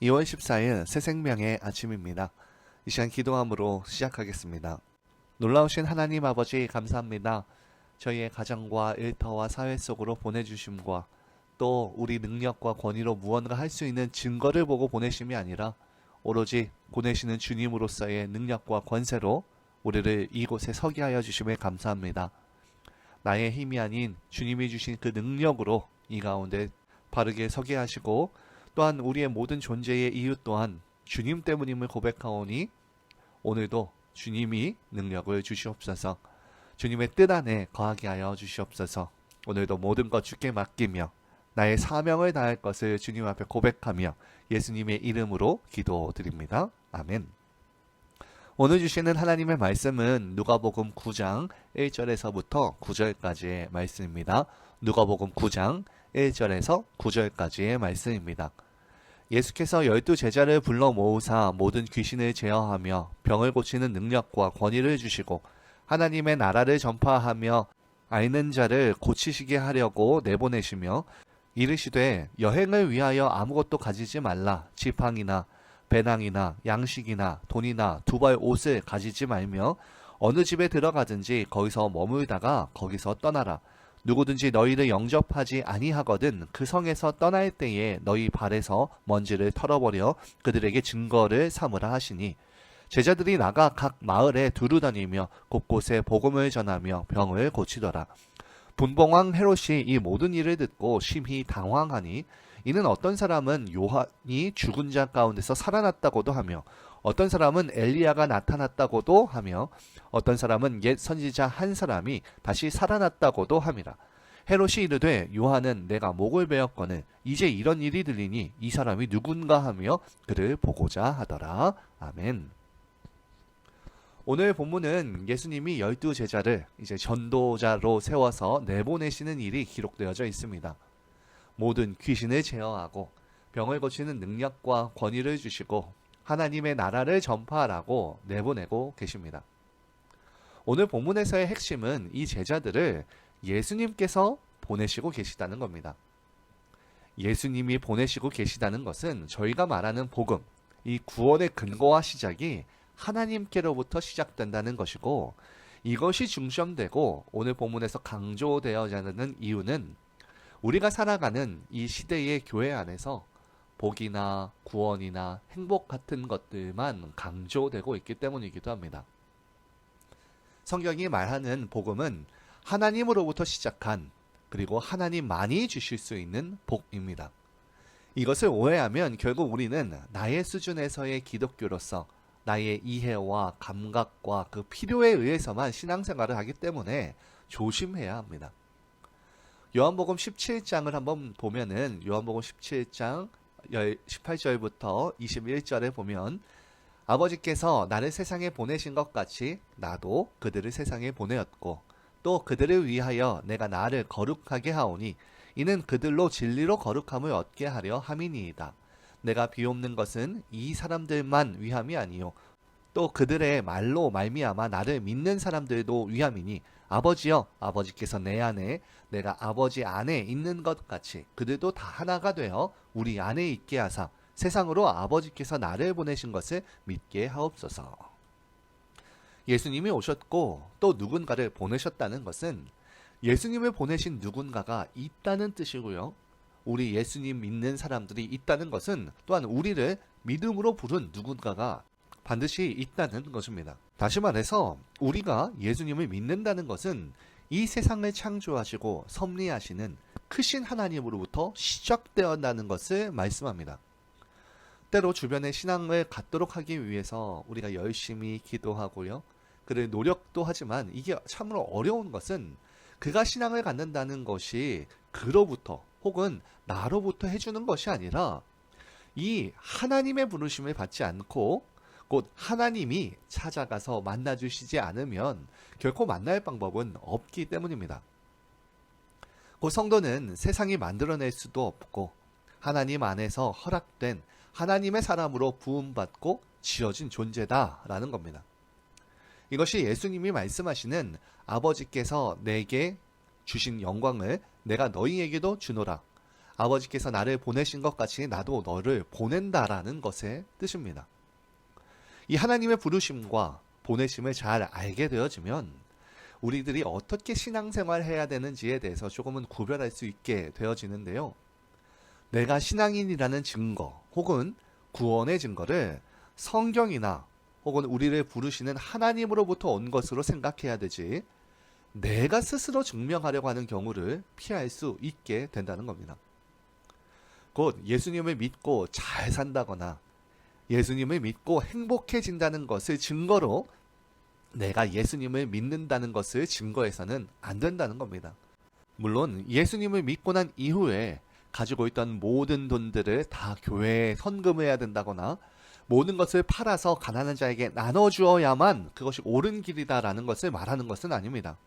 2월 14일 새 생명의 아침입니다. 이 시간 기도함으로 시작하겠습니다. 놀라우신 하나님 아버지 감사합니다. 저희의 가정과 일터와 사회 속으로 보내주심과 또 우리 능력과 권위로 무언가 할 수 있는 증거를 보고 보내심이 아니라 오로지 보내시는 주님으로서의 능력과 권세로 우리를 이곳에 서게 하여 주심에 감사합니다. 나의 힘이 아닌 주님이 주신 그 능력으로 이 가운데 바르게 서게 하시고 또한 우리의 모든 존재의 이유 또한 주님 때문임을 고백하오니 오늘도 주님이 능력을 주시옵소서. 주님의 뜻 안에 거하게 하여 주시옵소서. 오늘도 모든 것 주께 맡기며 나의 사명을 다할 것을 주님 앞에 고백하며 예수님의 이름으로 기도드립니다. 아멘. 오늘 주시는 하나님의 말씀은 누가복음 9장 1절에서부터 9절까지의 말씀입니다. 누가복음 9장 1절에서 9절까지의 말씀입니다. 예수께서 12제자를 불러 모으사 모든 귀신을 제어하며 병을 고치는 능력과 권위를 주시고 하나님의 나라를 전파하며 앓는 자를 고치시게 하려고 내보내시며 이르시되 여행을 위하여 아무것도 가지지 말라. 지팡이나 배낭이나 양식이나 돈이나 두벌 옷을 가지지 말며 어느 집에 들어가든지 거기서 머물다가 거기서 떠나라. 누구든지 너희를 영접하지 아니하거든 그 성에서 떠날 때에 너희 발에서 먼지를 털어버려 그들에게 증거를 삼으라 하시니 제자들이 나가 각 마을에 두루 다니며 곳곳에 복음을 전하며 병을 고치더라. 분봉왕 헤롯이 이 모든 일을 듣고 심히 당황하니 이는 어떤 사람은 요한이 죽은 자 가운데서 살아났다고도 하며 어떤 사람은 엘리야가 나타났다고도 하며 어떤 사람은 옛 선지자 한 사람이 다시 살아났다고도 함이라. 헤롯이 이르되 요한은 내가 목을 베었거늘 이제 이런 일이 들리니 이 사람이 누군가 하며 그를 보고자 하더라. 아멘. 오늘 본문은 예수님이 12제자를 이제 전도자로 세워서 내보내시는 일이 기록되어져 있습니다. 모든 귀신을 제어하고 병을 고치는 능력과 권위를 주시고 하나님의 나라를 전파하라고 내보내고 계십니다. 오늘 본문에서의 핵심은 이 제자들을 예수님께서 보내시고 계시다는 겁니다. 예수님이 보내시고 계시다는 것은 저희가 말하는 복음, 이 구원의 근거와 시작이 하나님께로부터 시작된다는 것이고 이것이 중점되고 오늘 본문에서 강조되어야 하는 이유는 우리가 살아가는 이 시대의 교회 안에서 복이나 구원이나 행복 같은 것들만 강조되고 있기 때문이기도 합니다. 성경이 말하는 복음은 하나님으로부터 시작한 그리고 하나님만이 주실 수 있는 복입니다. 이것을 오해하면 결국 우리는 나의 수준에서의 기독교로서 나의 이해와 감각과 그 필요에 의해서만 신앙생활을 하기 때문에 조심해야 합니다. 요한복음 17장을 한번 보면은 요한복음 17장 18절부터 21절에 보면 아버지께서 나를 세상에 보내신 것 같이 나도 그들을 세상에 보내었고 또 그들을 위하여 내가 나를 거룩하게 하오니 이는 그들로 진리로 거룩함을 얻게 하려 함이니이다. 내가 비옵는 것은 이 사람들만 위함이 아니요 또 그들의 말로 말미암아 나를 믿는 사람들도 위함이니 아버지여 아버지께서 내 안에 내가 아버지 안에 있는 것 같이 그들도 다 하나가 되어 우리 안에 있게 하사 세상으로 아버지께서 나를 보내신 것을 믿게 하옵소서. 예수님이 오셨고 또 누군가를 보내셨다는 것은 예수님을 보내신 누군가가 있다는 뜻이고요. 우리 예수님 믿는 사람들이 있다는 것은 또한 우리를 믿음으로 부른 누군가가 반드시 있다는 것입니다. 다시 말해서 우리가 예수님을 믿는다는 것은 이 세상을 창조하시고 섭리하시는 크신 하나님으로부터 시작되었다는 것을 말씀합니다. 때로 주변에 신앙을 갖도록 하기 위해서 우리가 열심히 기도하고요. 그를 노력도 하지만 이게 참으로 어려운 것은 그가 신앙을 갖는다는 것이 그로부터 혹은 나로부터 해주는 것이 아니라 이 하나님의 부르심을 받지 않고 곧 하나님이 찾아가서 만나주시지 않으면 결코 만날 방법은 없기 때문입니다. 그 성도는 세상이 만들어낼 수도 없고 하나님 안에서 허락된 하나님의 사람으로 부음받고 지어진 존재다라는 겁니다. 이것이 예수님이 말씀하시는 아버지께서 내게 주신 영광을 내가 너희에게도 주노라. 아버지께서 나를 보내신 것 같이 나도 너를 보낸다라는 것의 뜻입니다. 이 하나님의 부르심과 보내심을 잘 알게 되어지면 우리들이 어떻게 신앙생활을 해야 되는지에 대해서 조금은 구별할 수 있게 되어지는데요. 내가 신앙인이라는 증거 혹은 구원의 증거를 성경이나 혹은 우리를 부르시는 하나님으로부터 온 것으로 생각해야 되지, 내가 스스로 증명하려고 하는 경우를 피할 수 있게 된다는 겁니다. 곧 예수님을 믿고 잘 산다거나 예수님을 믿고 행복해진다는 것을 증거로 내가 예수님을 믿는다는 것을 증거해서는 안 된다는 겁니다. 물론 예수님을 믿고 난 이후에 가지고 있던 모든 돈들을 다 교회에 헌금해야 된다거나 모든 것을 팔아서 가난한 자에게 나눠주어야만 그것이 옳은 길이다라는 것을 말하는 것은 아닙니다.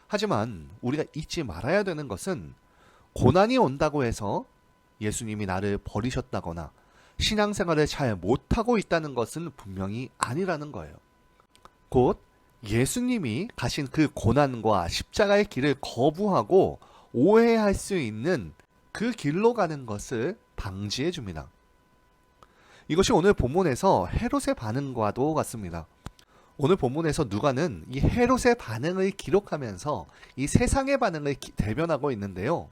하지만 우리가 잊지 말아야 되는 것은 고난이 온다고 해서 예수님이 나를 버리셨다거나 신앙생활을 잘 못하고 있다는 것은 분명히 아니라는 거예요. 곧 예수님이 가신 그 고난과 십자가의 길을 거부하고 오해할 수 있는 그 길로 가는 것을 방지해 줍니다. 이것이 오늘 본문에서 헤롯의 반응과도 같습니다. 오늘 본문에서 누가는 이 헤롯의 반응을 기록하면서 이 세상의 반응을 대변하고 있는데요.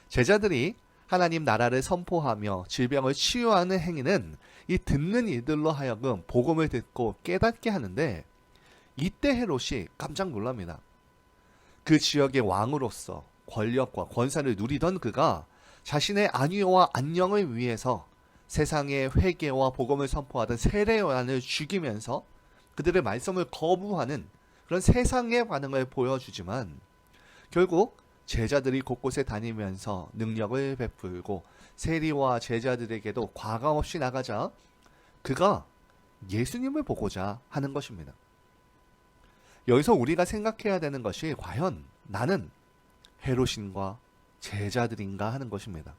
제자들이 하나님 나라를 선포하며 질병을 치유하는 행위는 이 듣는 이들로 하여금 복음을 듣고 깨닫게 하는데, 이때 헤롯이 깜짝 놀랍니다. 그 지역의 왕으로서 권력과 권세를 누리던 그가 자신의 안위와 안녕을 위해서 세상의 회개와 복음을 선포하던 세례요한을 죽이면서 그들의 말씀을 거부하는 그런 세상의 반응을 보여주지만, 결국 제자들이 곳곳에 다니면서 능력을 베풀고 세리와 제자들에게도 과감없이 나가자 그가 예수님을 보고자 하는 것입니다. 여기서 우리가 생각해야 되는 것이 과연 나는 헤롯인가 제자들인가 하는 것입니다.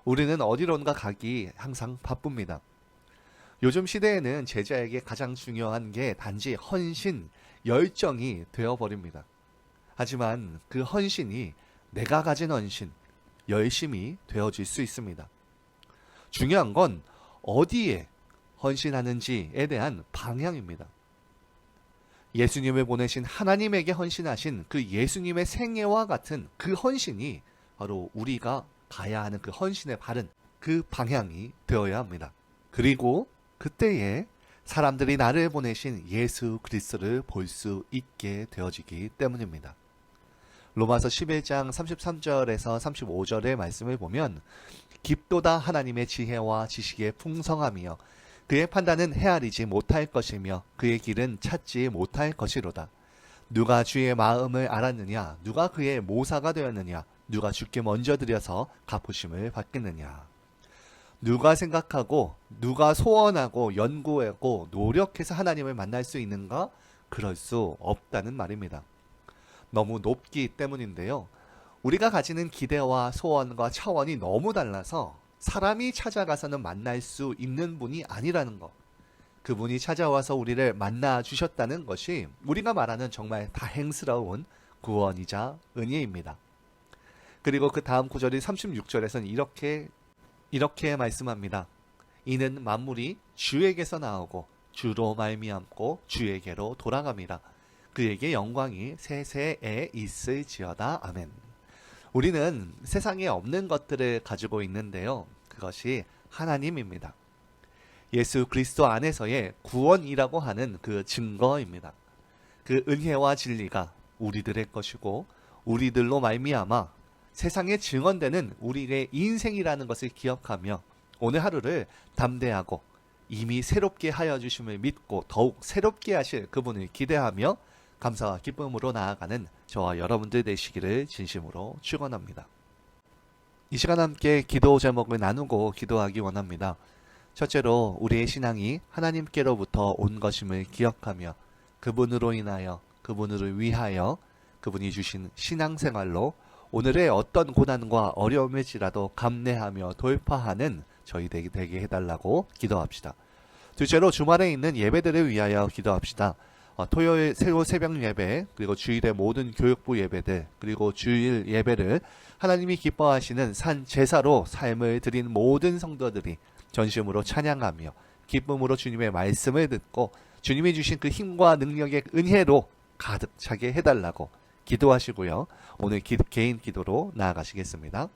우리는 어디론가 가기 항상 바쁩니다. 요즘 시대에는 제자에게 가장 중요한 게 단지 헌신, 열정이 되어버립니다. 하지만 그 헌신이 내가 가진 헌신, 열심이 되어질 수 있습니다. 중요한 건 어디에 헌신하는지에 대한 방향입니다. 예수님을 보내신 하나님에게 헌신하신 그 예수님의 생애와 같은 그 헌신이 바로 우리가 가야 하는 그 헌신의 바른 그 방향이 되어야 합니다. 그리고 그때에 사람들이 나를 보내신 예수 그리스도를 볼 수 있게 되어지기 때문입니다. 로마서 11장 33절에서 35절의 말씀을 보면, 깊도다 하나님의 지혜와 지식의 풍성함이여 그의 판단은 헤아리지 못할 것이며 그의 길은 찾지 못할 것이로다. 누가 주의 마음을 알았느냐? 누가 그의 모사가 되었느냐? 누가 주께 먼저 드려서 갚으심을 받겠느냐? 누가 생각하고 누가 소원하고 연구하고 노력해서 하나님을 만날 수 있는가? 그럴 수 없다는 말입니다. 너무 높기 때문인데요. 우리가 가지는 기대와 소원과 차원이 너무 달라서 사람이 찾아가서는 만날 수 있는 분이 아니라는 것, 그분이 찾아와서 우리를 만나 주셨다는 것이 우리가 말하는 정말 다행스러운 구원이자 은혜입니다. 그리고 그 다음 구절인 36절에서는 이렇게 말씀합니다. 이는 만물이 주에게서 나오고 주로 말미암고 주에게로 돌아갑니다. 그에게 영광이 세세에 있을지어다. 아멘. 우리는 세상에 없는 것들을 가지고 있는데요. 그것이 하나님입니다. 예수 그리스도 안에서의 구원이라고 하는 그 증거입니다. 그 은혜와 진리가 우리들의 것이고 우리들로 말미암아 세상에 증언되는 우리의 인생이라는 것을 기억하며 오늘 하루를 담대하고 이미 새롭게 하여 주심을 믿고 더욱 새롭게 하실 그분을 기대하며 감사와 기쁨으로 나아가는 저와 여러분들 되시기를 진심으로 축원합니다. 이 시간 함께 기도 제목을 나누고 기도하기 원합니다. 첫째로 우리의 신앙이 하나님께로부터 온 것임을 기억하며 그분으로 인하여 그분을 위하여 그분이 주신 신앙생활로 오늘의 어떤 고난과 어려움일지라도 감내하며 돌파하는 저희 되게 해달라고 기도합시다. 둘째로 주말에 있는 예배들을 위하여 기도합시다. 토요일 새벽 예배, 그리고 주일의 모든 교육부 예배들, 그리고 주일 예배를 하나님이 기뻐하시는 산 제사로 삶을 드린 모든 성도들이 전심으로 찬양하며 기쁨으로 주님의 말씀을 듣고 주님이 주신 그 힘과 능력의 은혜로 가득 차게 해달라고 기도하시고요. 오늘 개인 기도로 나아가시겠습니다.